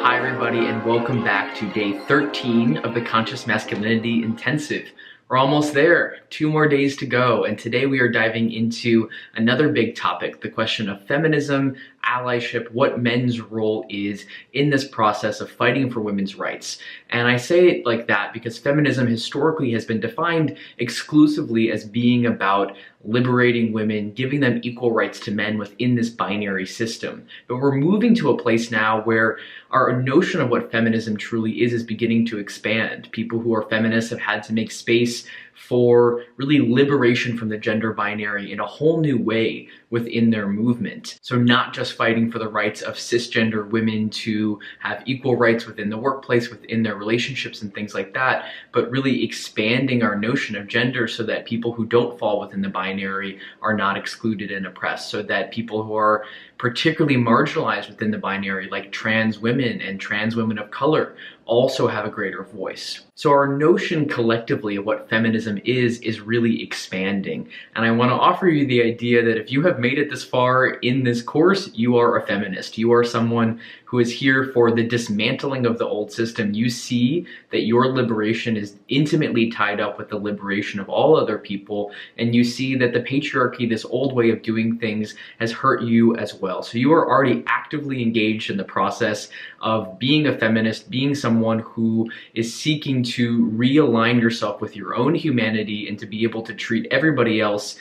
Hi everybody, and welcome back to day 13 of the Conscious Masculinity Intensive. We're almost there, 2 more days to go, and today we are diving into another big topic, the question of feminism, allyship, what men's role is in this process of fighting for women's rights. And I say it like that because feminism historically has been defined exclusively as being about liberating women, giving them equal rights to men within this binary system. But we're moving to a place now where our notion of what feminism truly is beginning to expand. People who are feminists have had to make space for really liberation from the gender binary in a whole new way within their movement. So not just fighting for the rights of cisgender women to have equal rights within the workplace, within their relationships and things like that, but really expanding our notion of gender so that people who don't fall within the binary are not excluded and oppressed, so that people who are particularly marginalized within the binary, like trans women and trans women of color, also have a greater voice. So our notion collectively of what feminism is really expanding. And I want to offer you the idea that if you have made it this far in this course, you are a feminist. You are someone who is here for the dismantling of the old system. You see that your liberation is intimately tied up with the liberation of all other people, and you see that the patriarchy, this old way of doing things, has hurt you as well. So you are already actively engaged in the process of being a feminist, being someone who is seeking to realign yourself with your own humanity and to be able to treat everybody else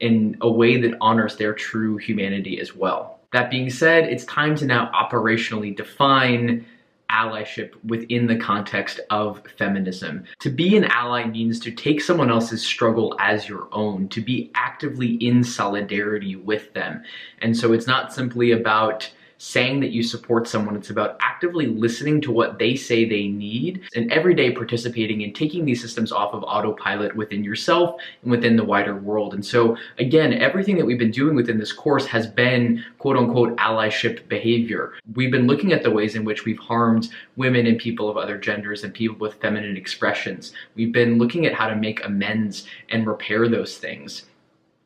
in a way that honors their true humanity as well. That being said, it's time to now operationally define allyship within the context of feminism. To be an ally means to take someone else's struggle as your own, to be actively in solidarity with them. And so it's not simply about saying that you support someone, it's about actively listening to what they say they need and every day participating in taking these systems off of autopilot within yourself and within the wider world. And so again, everything that we've been doing within this course has been quote unquote allyship behavior. We've been looking at the ways in which we've harmed women and people of other genders and people with feminine expressions. We've been looking at how to make amends and repair those things.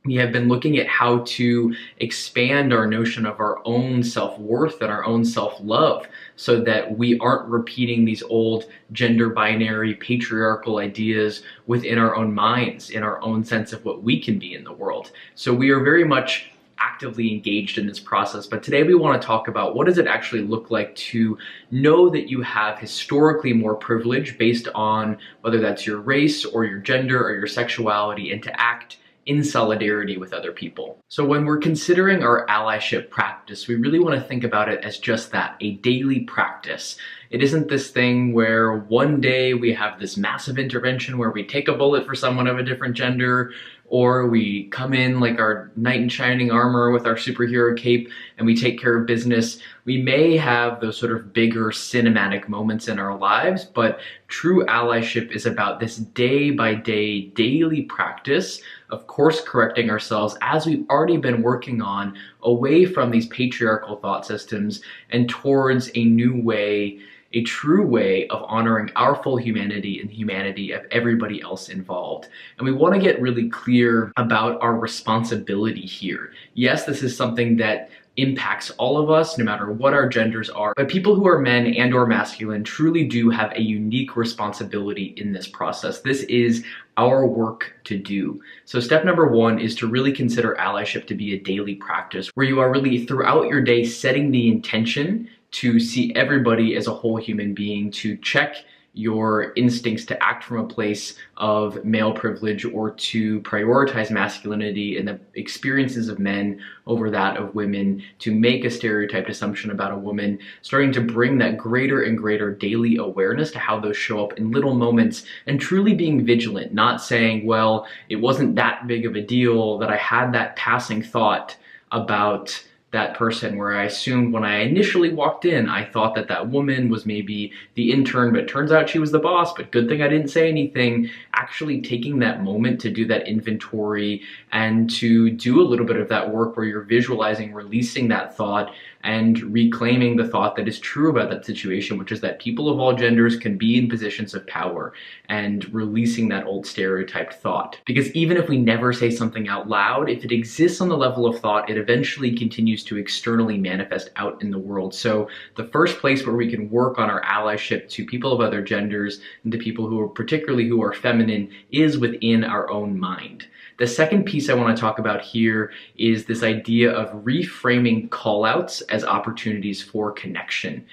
We have been looking at how to expand our notion of our own self-worth and our own self-love so that we aren't repeating these old gender binary patriarchal ideas within our own minds, in our own sense of what we can be in the world. So we are very much actively engaged in this process, but today we want to talk about what does it actually look like to know that you have historically more privilege based on whether that's your race or your gender or your sexuality, and to act in solidarity with other people. So when we're considering our allyship practice, we really want to think about it as just that, a daily practice. It isn't this thing where one day we have this massive intervention where we take a bullet for someone of a different gender, or we come in like our knight in shining armor with our superhero cape and we take care of business. We may have those sort of bigger cinematic moments in our lives, but true allyship is about this day by day, daily practice of course correcting ourselves as we've already been working on, away from these patriarchal thought systems and towards a new way, a true way of honoring our full humanity and the humanity of everybody else involved. And we want to get really clear about our responsibility here. Yes, this is something that impacts all of us, no matter what our genders are, but people who are men and or masculine truly do have a unique responsibility in this process. This is our work to do. So step number 1 is to really consider allyship to be a daily practice where you are really throughout your day setting the intention to see everybody as a whole human being, to check your instincts to act from a place of male privilege or to prioritize masculinity and the experiences of men over that of women, to make a stereotyped assumption about a woman, starting to bring that greater and greater daily awareness to how those show up in little moments, and truly being vigilant, not saying, well, it wasn't that big of a deal that I had that passing thought about that person, where I assumed when I initially walked in, I thought that that woman was maybe the intern, but it turns out she was the boss, but good thing I didn't say anything. Actually taking that moment to do that inventory and to do a little bit of that work where you're visualizing, releasing that thought and reclaiming the thought that is true about that situation, which is that people of all genders can be in positions of power, and releasing that old stereotyped thought. Because even if we never say something out loud, if it exists on the level of thought, it eventually continues continues to externally manifest out in the world. So the first place where we can work on our allyship to people of other genders and to people who are particularly who are feminine is within our own mind. The second piece I want to talk about here is this idea of reframing callouts as opportunities for connection.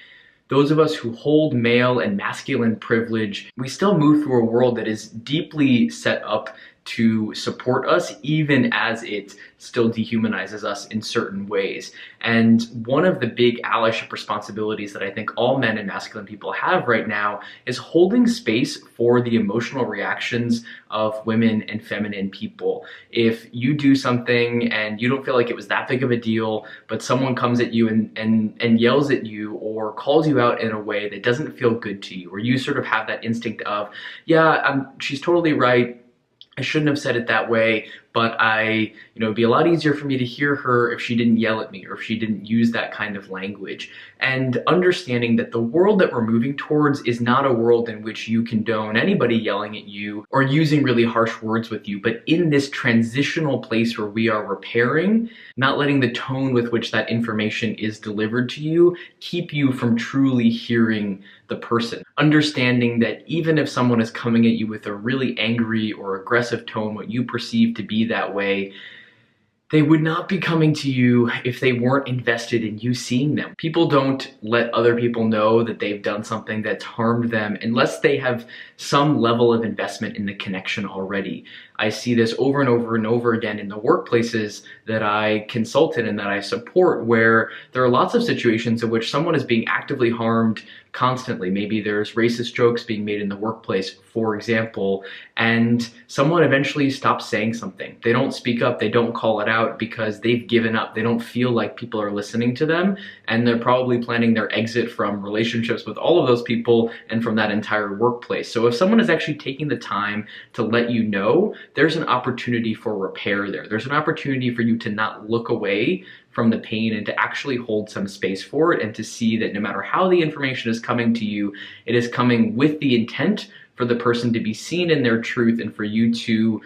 Those of us who hold male and masculine privilege, we still move through a world that is deeply set up to support us, even as it still dehumanizes us in certain ways. And one of the big allyship responsibilities that I think all men and masculine people have right now is holding space for the emotional reactions of women and feminine people. If you do something and you don't feel like it was that big of a deal, but someone comes at you and yells at you or calls you out in a way that doesn't feel good to you, or you sort of have that instinct of, yeah, she's totally right, I shouldn't have said it that way, but it'd be a lot easier for me to hear her if she didn't yell at me or if she didn't use that kind of language. And understanding that the world that we're moving towards is not a world in which you condone anybody yelling at you or using really harsh words with you, but in this transitional place where we are repairing, not letting the tone with which that information is delivered to you keep you from truly hearing the person. Understanding that even if someone is coming at you with a really angry or aggressive tone, what you perceive to be that way, they would not be coming to you if they weren't invested in you seeing them. People don't let other people know that they've done something that's harmed them unless they have some level of investment in the connection already. I see this over and over and over again in the workplaces that I consult in and that I support, where there are lots of situations in which someone is being actively harmed constantly. Maybe there's racist jokes being made in the workplace, for example, and someone eventually stops saying something. They don't speak up, they don't call it out because they've given up. They don't feel like people are listening to them, and they're probably planning their exit from relationships with all of those people and from that entire workplace. So if someone is actually taking the time to let you know, there's an opportunity for repair there. There's an opportunity for you to not look away from the pain and to actually hold some space for it and to see that no matter how the information is coming to you, it is coming with the intent for the person to be seen in their truth and for you to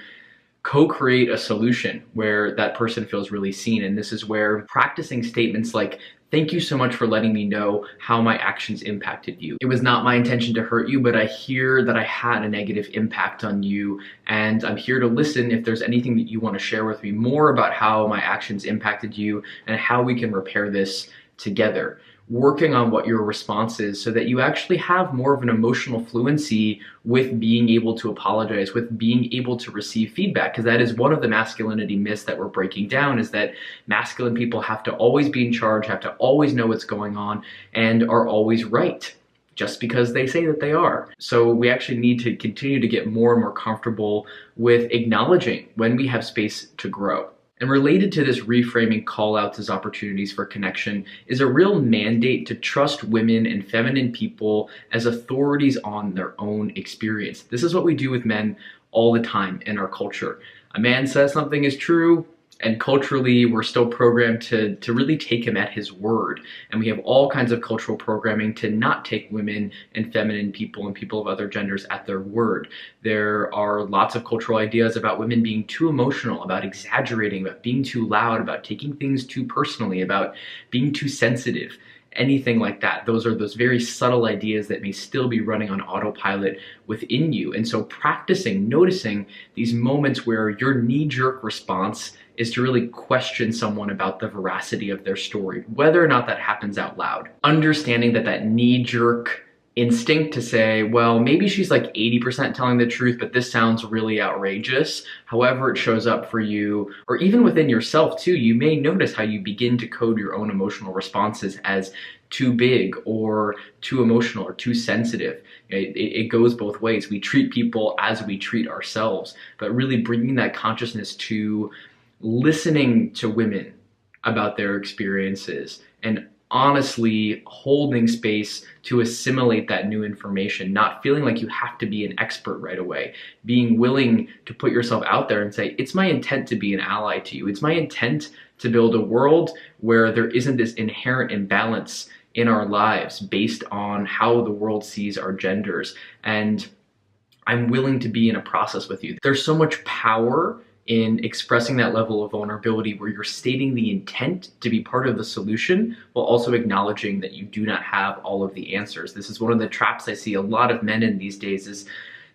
co-create a solution where that person feels really seen. And this is where practicing statements like, "Thank you so much for letting me know how my actions impacted you. It was not my intention to hurt you, but I hear that I had a negative impact on you, and I'm here to listen if there's anything that you want to share with me more about how my actions impacted you and how we can repair this together." Working on what your response is so that you actually have more of an emotional fluency with being able to apologize, with being able to receive feedback, because that is one of the masculinity myths that we're breaking down, is that masculine people have to always be in charge, have to always know what's going on, and are always right just because they say that they are. So we actually need to continue to get more and more comfortable with acknowledging when we have space to grow. And related to this reframing call-outs as opportunities for connection is a real mandate to trust women and feminine people as authorities on their own experience. This is what we do with men all the time in our culture. A man says something is true, and culturally we're still programmed to really take him at his word. And we have all kinds of cultural programming to not take women and feminine people and people of other genders at their word. There are lots of cultural ideas about women being too emotional, about exaggerating, about being too loud, about taking things too personally, about being too sensitive. Anything like that. Those are those very subtle ideas that may still be running on autopilot within you. And so practicing, noticing these moments where your knee-jerk response is to really question someone about the veracity of their story, whether or not that happens out loud. Understanding that that knee-jerk instinct to say, well, maybe she's like 80% telling the truth, but this sounds really outrageous. However it shows up for you, or even within yourself too, you may notice how you begin to code your own emotional responses as too big or too emotional or too sensitive. It goes both ways. We treat people as we treat ourselves, but really bringing that consciousness to listening to women about their experiences and honestly holding space to assimilate that new information, not feeling like you have to be an expert right away, being willing to put yourself out there and say, it's my intent to be an ally to you. It's my intent to build a world where there isn't this inherent imbalance in our lives based on how the world sees our genders. And I'm willing to be in a process with you. There's so much power in expressing that level of vulnerability where you're stating the intent to be part of the solution while also acknowledging that you do not have all of the answers. This is one of the traps I see a lot of men in these days, is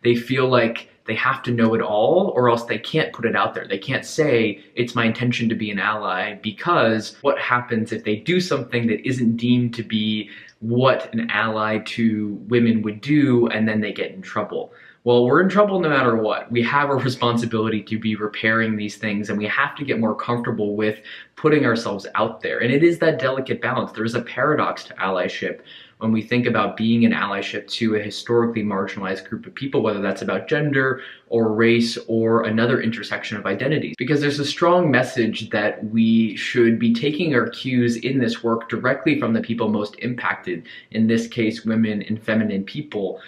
they feel like they have to know it all or else they can't put it out there. They can't say, it's my intention to be an ally, because what happens if they do something that isn't deemed to be what an ally to women would do, and then they get in trouble? Well, we're in trouble no matter what. We have a responsibility to be repairing these things, and we have to get more comfortable with putting ourselves out there. And it is that delicate balance. There's a paradox to allyship when we think about being an allyship to a historically marginalized group of people, whether that's about gender or race or another intersection of identities. Because there's a strong message that we should be taking our cues in this work directly from the people most impacted, in this case, women and feminine people.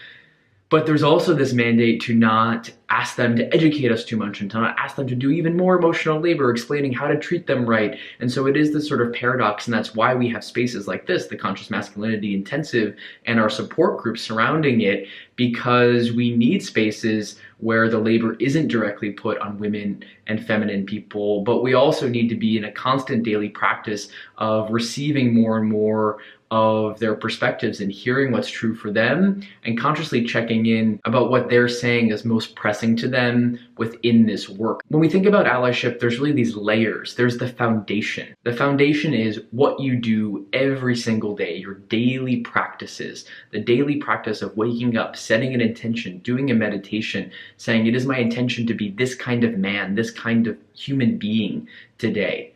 But there's also this mandate to not ask them to educate us too much and to not ask them to do even more emotional labor explaining how to treat them right. And so it is this sort of paradox, and that's why we have spaces like this, the Conscious Masculinity Intensive, and our support groups surrounding it, because we need spaces where the labor isn't directly put on women and feminine people, but we also need to be in a constant daily practice of receiving more and more of their perspectives and hearing what's true for them, and consciously checking in about what they're saying is most pressing to them within this work. When we think about allyship, there's really these layers. There's the foundation. The foundation is what you do every single day, your daily practices, the daily practice of waking up, setting an intention, doing a meditation, saying it is my intention to be this kind of man, this kind of human being today.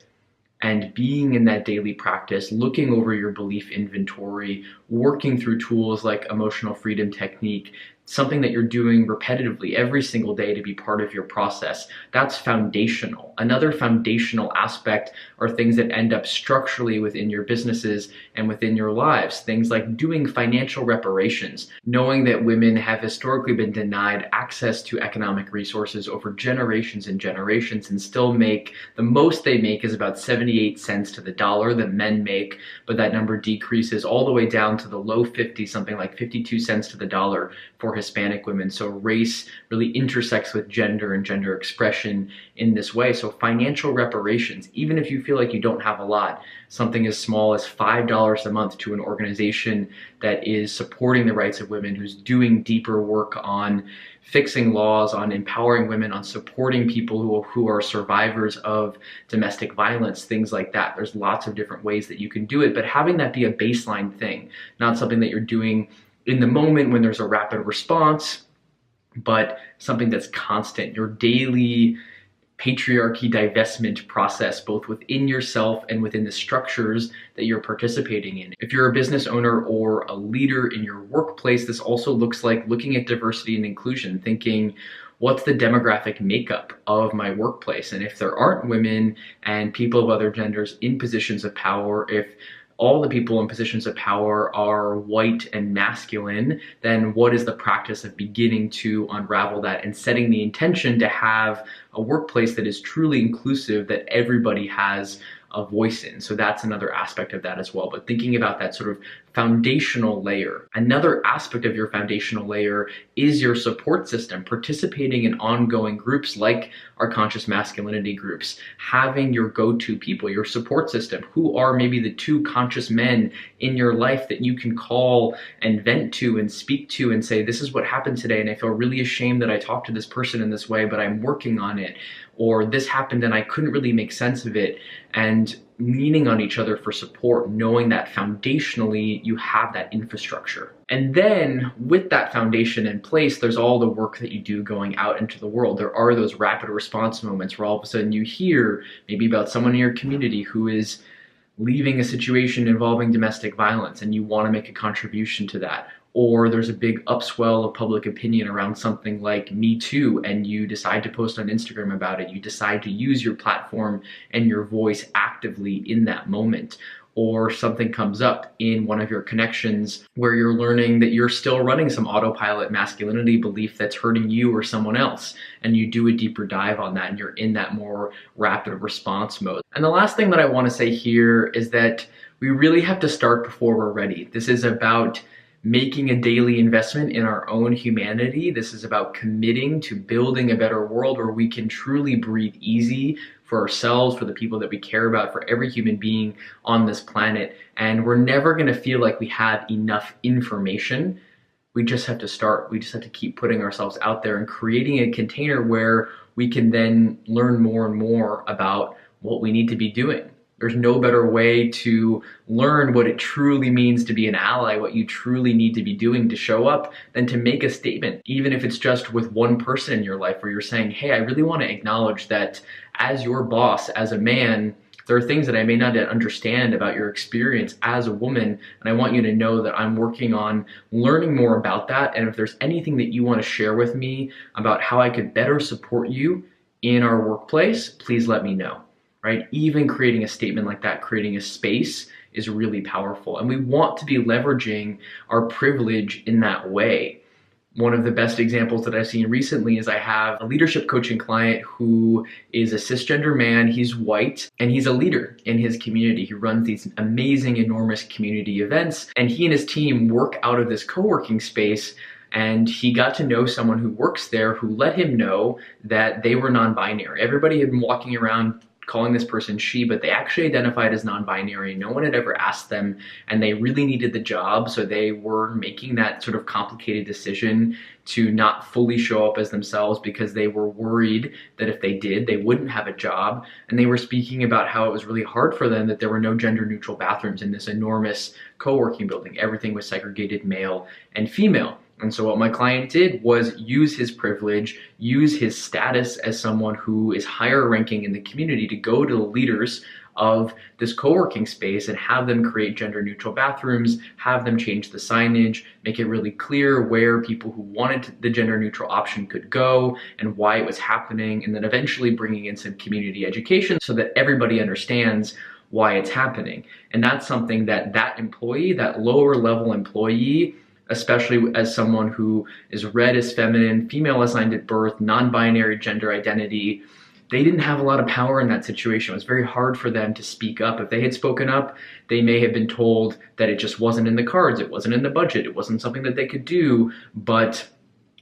And being in that daily practice, looking over your belief inventory, working through tools like emotional freedom technique, something that you're doing repetitively every single day to be part of your process. That's foundational. Another foundational aspect are things that end up structurally within your businesses and within your lives. Things like doing financial reparations, knowing that women have historically been denied access to economic resources over generations and generations, and still make, the most they make is about 78 cents to the dollar that men make, but that number decreases all the way down to the low 50s, something like 52 cents to the dollar for Hispanic women. So race really intersects with gender and gender expression in this way. So financial reparations, even if you feel like you don't have a lot, something as small as $5 a month to an organization that is supporting the rights of women, who's doing deeper work on fixing laws, on empowering women, on supporting people who are survivors of domestic violence, things like that. There's lots of different ways that you can do it, but having that be a baseline thing, not something that you're doing in the moment when there's a rapid response, but something that's constant, your daily patriarchy divestment process, both within yourself and within the structures that you're participating in. If you're a business owner or a leader in your workplace, this also looks like looking at diversity and inclusion, thinking, what's the demographic makeup of my workplace? And if there aren't women and people of other genders in positions of power, if all the people in positions of power are white and masculine, then what is the practice of beginning to unravel that and setting the intention to have a workplace that is truly inclusive, that everybody has a voice in? So that's another aspect of that as well. But thinking about that sort of foundational layer. Another aspect of your foundational layer is your support system, participating in ongoing groups like our conscious masculinity groups, having your go-to people, your support system, who are maybe the two conscious men in your life that you can call and vent to and speak to and say, this is what happened today and I feel really ashamed that I talked to this person in this way, but I'm working on it. Or this happened and I couldn't really make sense of it. And leaning on each other for support, knowing that foundationally you have that infrastructure. And then with that foundation in place, there's all the work that you do going out into the world. There are those rapid response moments where all of a sudden you hear maybe about someone in your community who is leaving a situation involving domestic violence and you want to make a contribution to that. Or there's a big upswell of public opinion around something like Me Too, and you decide to post on Instagram about it. You decide to use your platform and your voice actively in that moment. Or something comes up in one of your connections where you're learning that you're still running some autopilot masculinity belief that's hurting you or someone else, and you do a deeper dive on that and you're in that more rapid response mode. And the last thing that I want to say here is that we really have to start before we're ready. This is about making a daily investment in our own humanity. This is about committing to building a better world where we can truly breathe easy for ourselves, for the people that we care about, for every human being on this planet. And we're never going to feel like we have enough information. We just have to start. We just have to keep putting ourselves out there and creating a container where we can then learn more and more about what we need to be doing. There's no better way to learn what it truly means to be an ally, what you truly need to be doing to show up, than to make a statement, even if it's just with one person in your life where you're saying, hey, I really want to acknowledge that as your boss, as a man, there are things that I may not understand about your experience as a woman, and I want you to know that I'm working on learning more about that. And if there's anything that you want to share with me about how I could better support you in our workplace, please let me know. Right? Even creating a statement like that, creating a space, is really powerful. And we want to be leveraging our privilege in that way. One of the best examples that I've seen recently is I have a leadership coaching client who is a cisgender man. He's white and he's a leader in his community. He runs these amazing, enormous community events, and he and his team work out of this co-working space. And he got to know someone who works there who let him know that they were non-binary. Everybody had been walking around calling this person she, but they actually identified as non-binary. No one had ever asked them, and they really needed the job, so they were making that sort of complicated decision to not fully show up as themselves because they were worried that if they did, they wouldn't have a job. And they were speaking about how it was really hard for them that there were no gender-neutral bathrooms in this enormous co-working building. Everything was segregated male and female. And so what my client did was use his privilege, use his status as someone who is higher ranking in the community to go to the leaders of this co-working space and have them create gender neutral bathrooms, have them change the signage, make it really clear where people who wanted the gender neutral option could go and why it was happening, and then eventually bringing in some community education so that everybody understands why it's happening. And that's something that that employee, that lower level employee, especially as someone who is read as feminine, female assigned at birth, non-binary gender identity, they didn't have a lot of power in that situation. It was very hard for them to speak up. If they had spoken up, they may have been told that it just wasn't in the cards, it wasn't in the budget, it wasn't something that they could do. But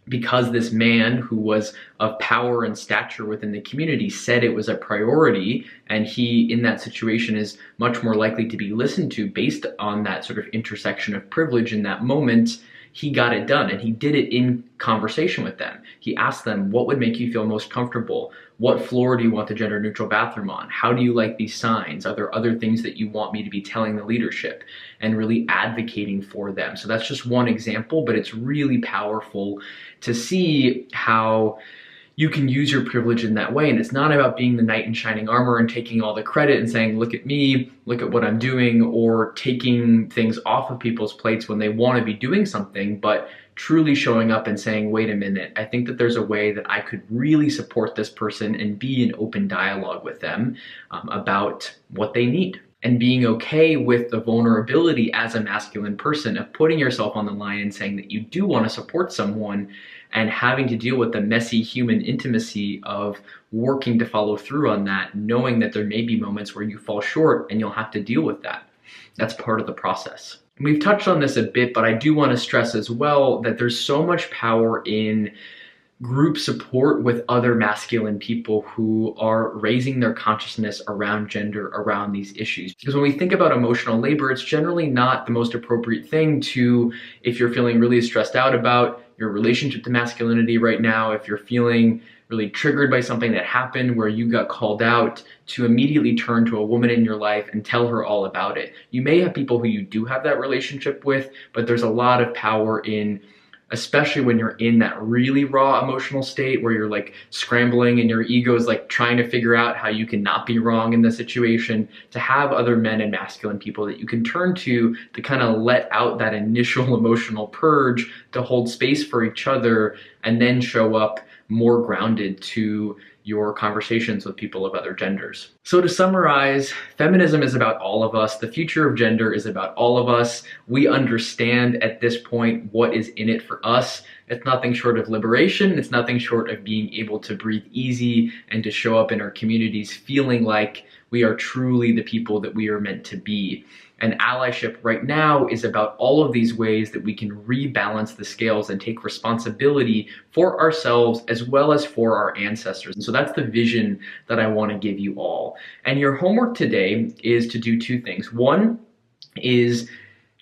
because this man who was of power and stature within the community said it was a priority, and he in that situation is much more likely to be listened to based on that sort of intersection of privilege in that moment, he got it done, and he did it in conversation with them. He asked them, what would make you feel most comfortable? What floor do you want the gender neutral bathroom on? How do you like these signs? Are there other things that you want me to be telling the leadership? And really advocating for them. So that's just one example, but it's really powerful to see how you can use your privilege in that way. And it's not about being the knight in shining armor and taking all the credit and saying, look at me, look at what I'm doing, or taking things off of people's plates when they want to be doing something, but truly showing up and saying, wait a minute, I think that there's a way that I could really support this person and be in open dialogue with them about what they need. And being okay with the vulnerability as a masculine person of putting yourself on the line and saying that you do want to support someone, and having to deal with the messy human intimacy of working to follow through on that, knowing that there may be moments where you fall short and you'll have to deal with that. That's part of the process. And we've touched on this a bit, but I do want to stress as well that there's so much power in group support with other masculine people who are raising their consciousness around gender, around these issues. Because when we think about emotional labor, it's generally not the most appropriate thing to, if you're feeling really stressed out about your relationship to masculinity right now, if you're feeling really triggered by something that happened where you got called out, to immediately turn to a woman in your life and tell her all about it. You may have people who you do have that relationship with, but there's a lot of power in, especially when you're in that really raw emotional state where you're like scrambling and your ego is like trying to figure out how you can not be wrong in the situation, to have other men and masculine people that you can turn to kind of let out that initial emotional purge, to hold space for each other, and then show up more grounded to your conversations with people of other genders. So to summarize, feminism is about all of us. The future of gender is about all of us. We understand at this point what is in it for us. It's nothing short of liberation. It's nothing short of being able to breathe easy and to show up in our communities feeling like we are truly the people that we are meant to be. And allyship right now is about all of these ways that we can rebalance the scales and take responsibility for ourselves as well as for our ancestors. And so that's the vision that I want to give you all. And your homework today is to do two things. One is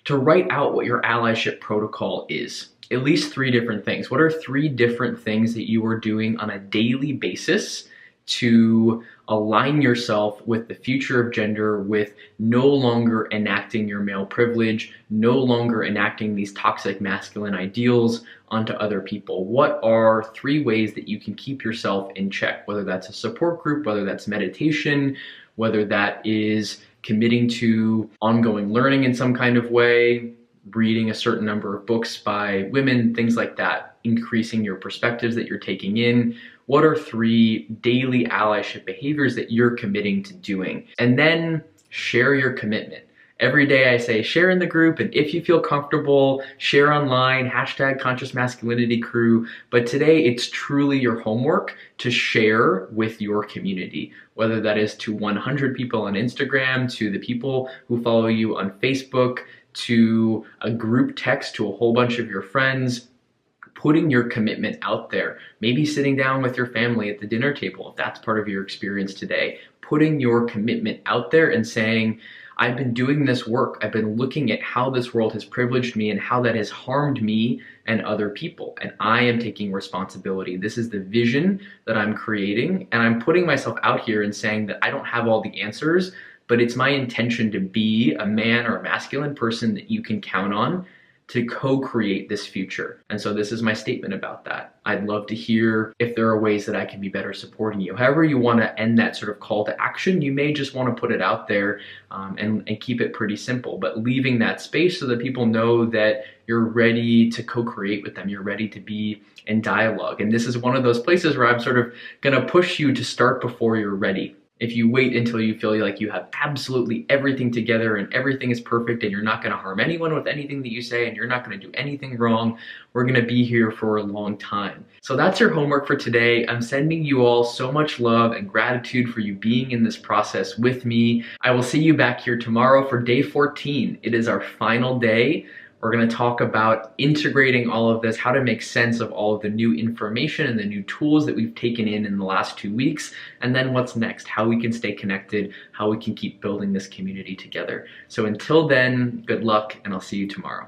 to write out what your allyship protocol is. At least 3 different things. What are 3 different things that you are doing on a daily basis to align yourself with the future of gender, with no longer enacting your male privilege, no longer enacting these toxic masculine ideals onto other people? What are 3 ways that you can keep yourself in check, whether that's a support group, whether that's meditation, whether that is committing to ongoing learning in some kind of way, reading a certain number of books by women, things like that, increasing your perspectives that you're taking in. What are 3 daily allyship behaviors that you're committing to doing? And then share your commitment. Every day I say share in the group, and if you feel comfortable, share online, hashtag Conscious Masculinity Crew. But today it's truly your homework to share with your community, whether that is to 100 people on Instagram, to the people who follow you on Facebook, to a group text to a whole bunch of your friends, putting your commitment out there. Maybe sitting down with your family at the dinner table, if that's part of your experience today, putting your commitment out there and saying, I've been doing this work. I've been looking at how this world has privileged me and how that has harmed me and other people. And I am taking responsibility. This is the vision that I'm creating. And I'm putting myself out here and saying that I don't have all the answers, but it's my intention to be a man or a masculine person that you can count on to co-create this future. And so this is my statement about that. I'd love to hear if there are ways that I can be better supporting you. However you want to end that sort of call to action, you may just want to put it out there and keep it pretty simple, but leaving that space so that people know that you're ready to co-create with them. You're ready to be in dialogue. And this is one of those places where I'm sort of going to push you to start before you're ready. If you wait until you feel like you have absolutely everything together and everything is perfect and you're not going to harm anyone with anything that you say and you're not going to do anything wrong, we're going to be here for a long time. So that's your homework for today. I'm sending you all so much love and gratitude for you being in this process with me. I will see you back here tomorrow for day 14. It is our final day. We're going to talk about integrating all of this, how to make sense of all of the new information and the new tools that we've taken in the last 2 weeks, and then what's next, how we can stay connected, how we can keep building this community together. So until then, good luck, and I'll see you tomorrow.